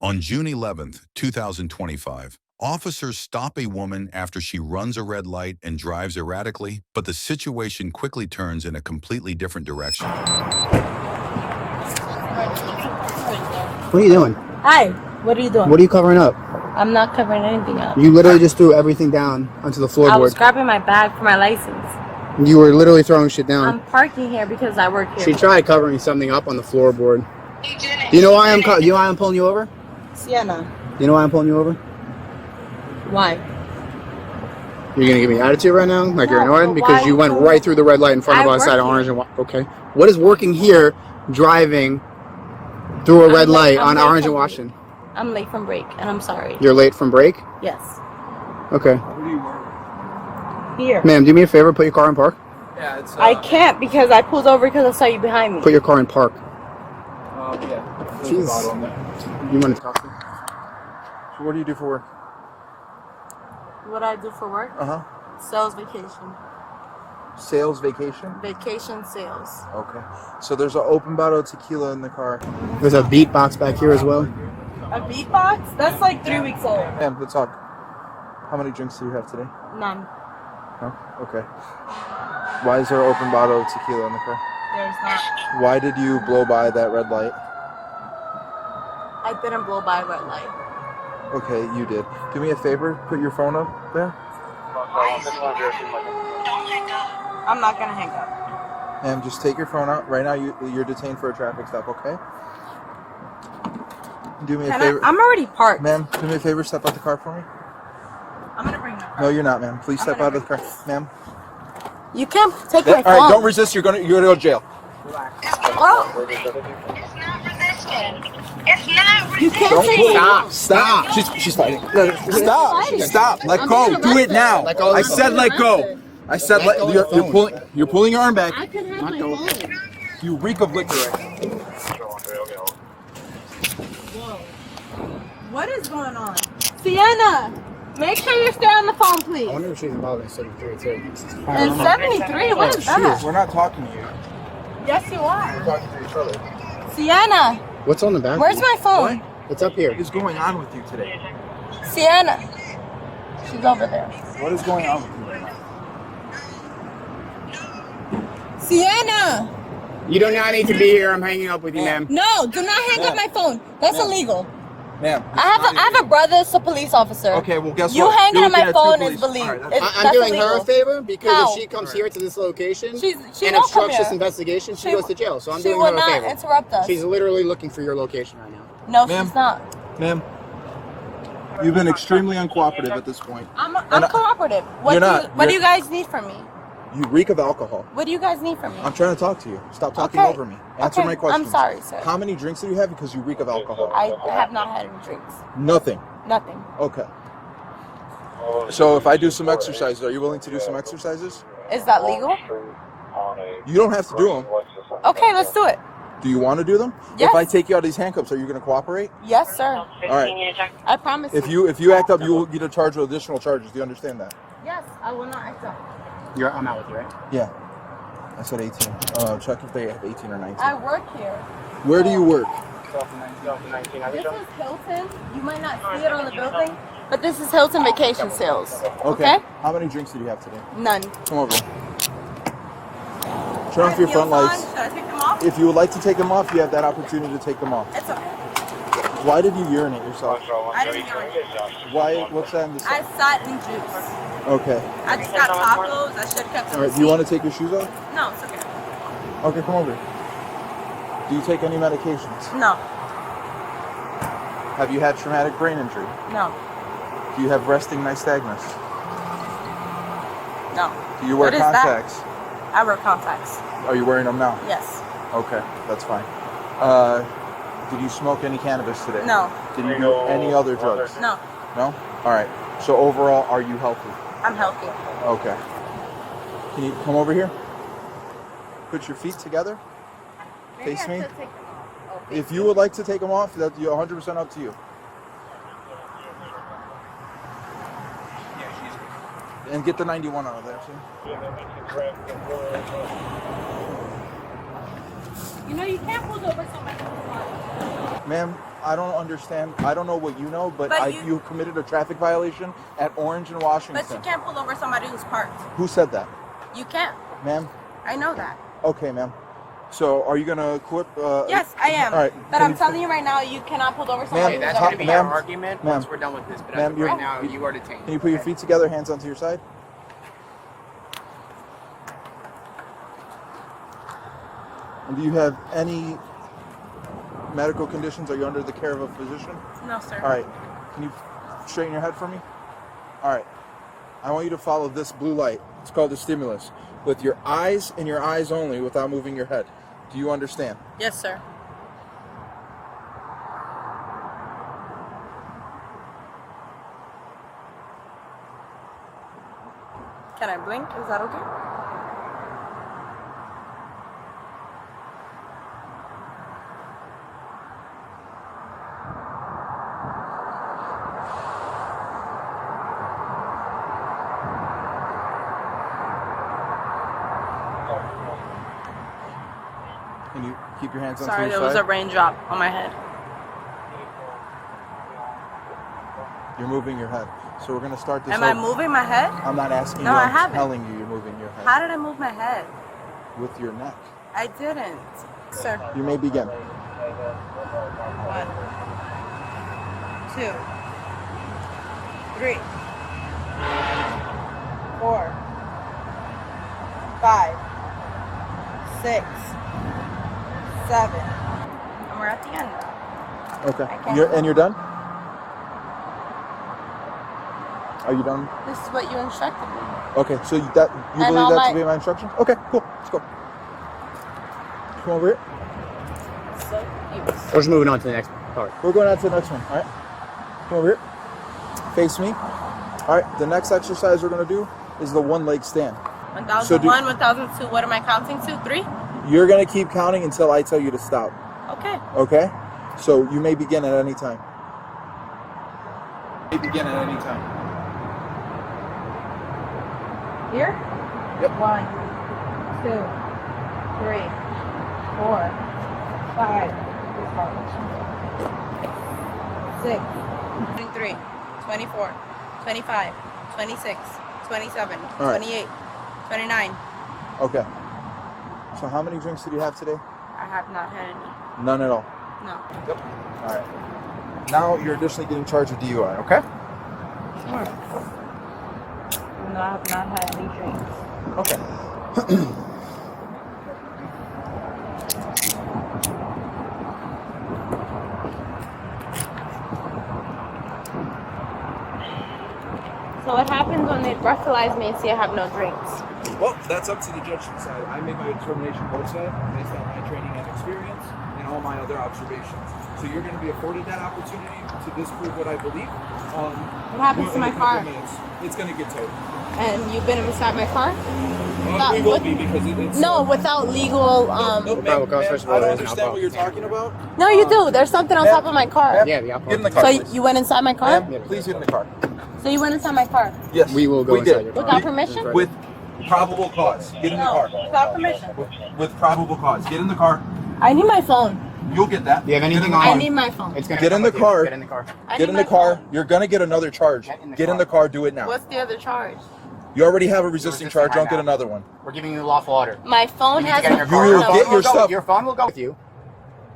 On June 11th, 2025, officers stop a woman after she runs a red light and drives erratically, but the situation quickly turns in a completely different direction. What are you doing? Hi, what are you doing? What are you covering up? I'm not covering anything up. You literally just threw everything down onto the floorboard. I was grabbing my bag for my license. You were literally throwing shit down. I'm parking here because I work here. She tried covering something up on the floorboard. Do you know why I'm pulling you over? Sienna. Do you know why I'm pulling you over? Why? You're gonna give me attitude right now? Like No, you're annoyed? Because you went right through the red light in front of us at Orange and Okay. What is working here driving through a red light on Orange and Washington? I'm late from break and I'm sorry. You're late from break? Yes. Okay. Where do you work? Here. Ma'am, do me a favor, put your car in park. Yeah, it's I can't because I pulled over because I saw you behind me. Put your car in park. yeah. Jeez. You want to talk to me? So what do you do for work? What I do for work? Sales vacation. Sales vacation? Vacation sales. Okay. So there's an open bottle of tequila in the car. There's a beat box back here as well. A beatbox? That's like 3 weeks old. Ma'am, let's talk. How many drinks do you have today? None. No? Okay. Why is there an open bottle of tequila in the car? There's not. Why did you blow by that red light? I didn't blow by a red light. Okay, you did. Do me a favor, put your phone up there. I'm not gonna hang up. Ma'am, just take your phone out. Right now you're detained for a traffic stop, okay? Do me a favor. I'm already parked. Ma'am, do me a favor, step out the car for me. I'm gonna bring my car. No, you're not, ma'am. Please step out of the car. Ma'am. You can't take my phone. All right, don't resist. You're gonna go to jail. Oh. It's not You can't say Stop. She's fighting. Stop. Let go. Do it now. I said let go. I said you're pulling your arm back. I can have my phone. You reek of liquor right now. Whoa. What is going on? Sienna, make sure you stay on the phone, please. I wonder if she's involved in 73 too. In 73? What is that? We're not talking to you. Yes, you are. We're talking to each other. Sienna, What's on the back? where's my phone? It's up here. What is going on with you today? Sienna. She's over there. What is going on with you right now? Sienna! You do not need to be here. I'm hanging up with you, ma'am. No, do not hang up my phone. That's illegal. Ma'am. I have a brother that's a police officer. Okay, well, guess you what? hanging You're on my looking at phone two is police. illegal. All right, I'm doing her a illegal. favor because How? if she comes here to this location She and won't obstructs come this here. investigation, she goes to jail. So I'm She doing will her a not favor. interrupt us. She's literally looking for your location right now. No, Ma'am. she's not. Ma'am, you've been extremely uncooperative at this point. I'm cooperative. What do you guys need from me? You reek of alcohol. What do you guys need from me? I'm trying to talk to you. Stop talking Okay. over me. Answer my question. I'm sorry, sir. How many drinks do you have? Because you reek of alcohol. I have not had any drinks. Nothing. Nothing. Okay. So if I do some exercises, are you willing to do some exercises? Is that legal? You don't have to do them. Okay, let's do it. Do you want to do them? Yes. If I take you out of these handcuffs, are you going to cooperate? Yes, sir. All right. I promise If you act up, you will get charged with additional charges. Do you understand that? Yes, I will not act up. I'm out with you, right? Yeah. I said 18. Check if they have 18 or 19. I work here. Where do you work? This is Hilton. You might not see it on the building, but this is Hilton Vacation Sales. Okay? How many drinks did you have today? None. Come over. Turn off your front lights. Should I take them off? If you would like to take them off, you have that opportunity to take them off. It's okay. Why did you urinate yourself? I didn't do it. Why? What's that in the I sat in juice. Okay. I just got tacos. I should have kept them. All right. Do you want to take your shoes off? No, it's okay. Okay, come over. Do you take any medications? No. Have you had traumatic brain injury? No. Do you have resting nystagmus? No. Do you wear What is that? contacts? I wear contacts. Are you wearing them now? Yes. Okay, that's fine. Did you smoke any cannabis today? No. Did you do any other drugs? No. No? All right. So overall, are you healthy? I'm healthy. Okay. Can you come over here? Put your feet together. Maybe Face I me. should take them off. Oh, If you would like to take them off, that's 100% up to you. And get the 91 out of there, too. You know, you can't pull over somebody. Ma'am, I don't understand. I don't know what you know, but you committed a traffic violation at Orange and Washington. But you can't pull over somebody who's parked. Who said that? You can't. Ma'am? I know that. Okay, ma'am. So, are you gonna quit? Yes, I am. All right. But I'm telling you right now, you cannot pull over somebody. Okay, that's going to be our argument once we're done with this. But as of right now, you are detained. Can you put your feet together, hands onto your side? And do you have any medical conditions? Are you under the care of a physician? No, sir. All right. Can you straighten your head for me? All right. I want you to follow this blue light. It's called a stimulus. With your eyes and your eyes only without moving your head. Do you understand? Yes, sir. Can I blink? Is that okay? Can you keep your hands on Sorry, your there side? was a raindrop on my head. You're moving your head. So we're going to start this Am I over. moving my head? I'm not asking No, you. I I'm haven't. telling you you're moving your head. How did I move my head? With your neck. I didn't. Sir. You may begin. 1, 2, 3, 4, 5, 6, 7. And we're at the end. Okay. I can't And you're done? Are you done? This is what you instructed me. Okay, so you And believe all that to my- be my instruction? Okay, cool. Let's go. Come over here. So cute. We're just moving on to the next part. We're going on to the next one. All right. Come over here. Face me. All right. The next exercise we're going to do is the one leg stand. 1001, 1002. What am I counting to? 3? You're going to keep counting until I tell you to stop. Okay. Okay? So you may begin at any time. You may begin at any time. Here? Yep. 1, 2, 3, 4, 5, 6, 23, 24, 25, 26, 27, All right. 28, 29. Okay. So how many drinks did you have today? I have not had any. None at all. No. Yep. All right. Now you're additionally getting charged with DUI, okay? Sure. No, I have not had any drinks. Okay. So what happens when they breathalyze me and see I have no drinks? Well, that's up to the judge to decide. I make my determination both sides based on my training and experience and all my other observations. So you're going to be afforded that opportunity to disprove what I believe. What happens to my in a couple car? minutes. It's going to get towed. And you've been inside my car? We will be because it's... No, without legal. Probable cause, first of all, I don't there's an understand what alcohol. you're talking about. No, you do. There's something on top of my car. Yeah, the alcohol. Get in the car, So please. you went inside my car? Ma'am, please get in the car. So you went inside my car Yes. We will go we inside did. your car. without permission? With probable cause. Get in the car. without permission. With probable cause. Get in the car. I need my phone. You'll get that. Do you have anything Get in the on? I car. need my phone. It's gonna Get in come the with you. car. Get in the car. I Get need in the my car. phone. You're gonna get another charge. Get in the car. Do it now. What's the other charge? You already have a resisting charge. right Don't get now. another one. We're giving you lawful order. My phone You need has to get in your a car. You will phone get number. your stuff. Your phone will go with you,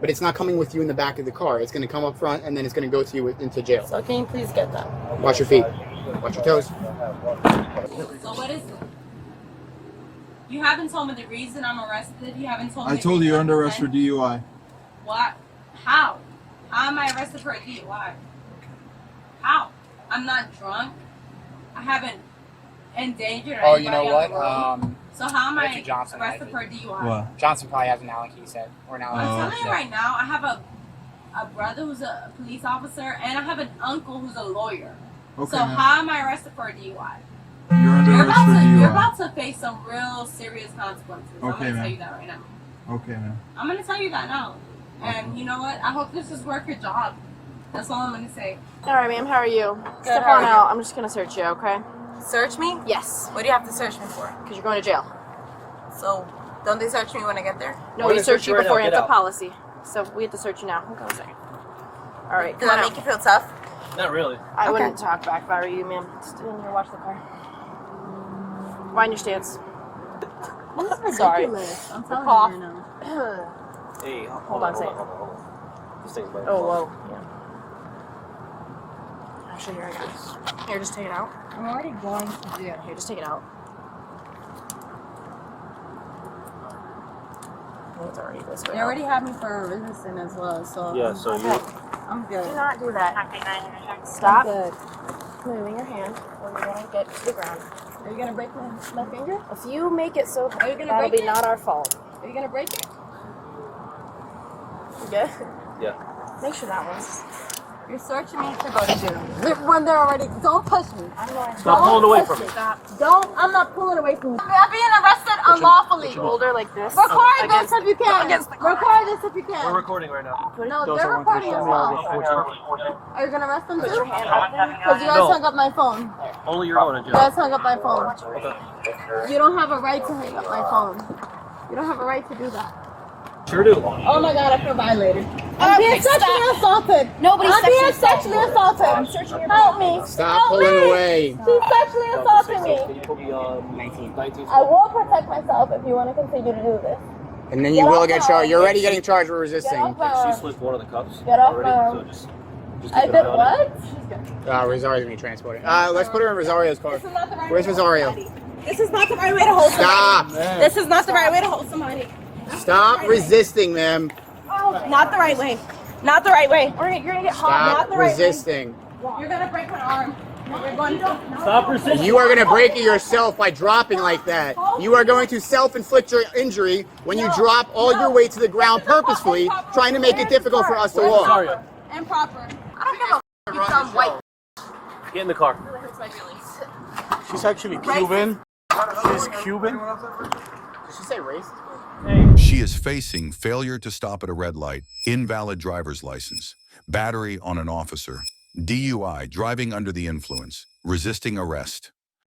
but it's not coming with you in the back of the car. It's going to come up front, and then it's going to go to you into jail. So can you please get that? Watch your feet. Watch your toes. So what is it? You haven't told me the reason I'm arrested. You haven't told me. I told you you're under arrest for DUI. What? How? How am I arrested for a DUI? How? I'm not drunk. I haven't endangered Oh, anybody you know on what? the road. So how am I Richard Johnson arrested has for a it. DUI? What? Johnson probably has an Allen-Key set or an I'm Allen-Key telling you right now, I have a brother who's a police officer, and I have an uncle who's a lawyer. Okay, So ma'am. how am I arrested for a DUI? You're under You're arrest for about DUI. to face some real serious consequences. I'm Okay, gonna tell ma'am. you that right now. Okay, man. I'm gonna tell you that now. And you know what? I hope this is worth your job. That's all I'm gonna say. All right, ma'am. How are you? Good, Step how are on you? out. I'm just gonna search you, okay? Search me? Yes. What do you have to search me for? Because you're going to jail. So, don't they search me when I get there? No, we search you before. It's a policy. So we have to search you now. Hold on a second. All right, Does come on that out. make you feel tough? Not really. I wouldn't talk back if I were you, ma'am. Just in here, watch the car. Wind your stance. Sorry. I'm telling cough. you right now. Hey, Hold on a second. Hold on. This thing's like. Oh, whoa. Yeah. Actually, here I got it. Here, just take it out. I'm already going to jail. Here, just take it out. It's already this way. They already have me for resisting as well, so Yeah, so you. I'm good. Do not do that. Stop I'm good. moving your hand when you want to get to the ground. Are you gonna break my finger? If you make it so, Are you gonna that'll break be it? not our fault. Are you gonna break it? You good? Yeah. Make sure that one's. You're searching me to go to jail. When they're already, don't push me. I'm going to. Stop pulling away from me. Stop. Don't. I'm not pulling away from you. I'm being arrested unlawfully. Hold her like this. Record this if you can. against the Record this if you We're can. recording right now. No, they're recording as well. Are you gonna arrest them Put too? your hand up there. Because you guys No. hung up my phone. Only you're going to You jail. guys hung up my phone. You don't have a right to hang up my phone. You don't have a right to do that. Sure do. Oh my god, I feel violated. I'm being sexually assaulted. Nobody's I'm being sexually sexually assaulted. I'm searching your Help me. Stop Help pulling me. away. She's sexually assaulting me. Can you put me on 19? I will protect myself if you want to continue to do this. And then you will get charged. You're already getting charged with Get resisting. off my She arm. slipped one of the cups Get off already, my arm. so just I keep did it on it. what? Rosario's being transported. Let's put her in Rosario's car. This is not the right Where's way to hold Rosario? somebody. This is not the right way to hold Stop. somebody. This is not the right way to hold somebody. Stop resisting, ma'am. Not the right way. Not the right way. You're gonna get hot. Not Stop the right way. resisting. You're gonna break my arm. You're going to. Stop resisting. You are going to break it yourself by dropping like that. You are going to self-inflict your injury when you drop all your weight to the ground purposefully, trying to make it difficult for us to walk. Sorry. Improper. I don't give a f***. You sound white. Get in the car. Really hurts my feelings. She's actually Cuban. She's Cuban. Did she say race? She is facing failure to stop at a red light, invalid driver's license, battery on an officer, DUI, driving under the influence, resisting arrest.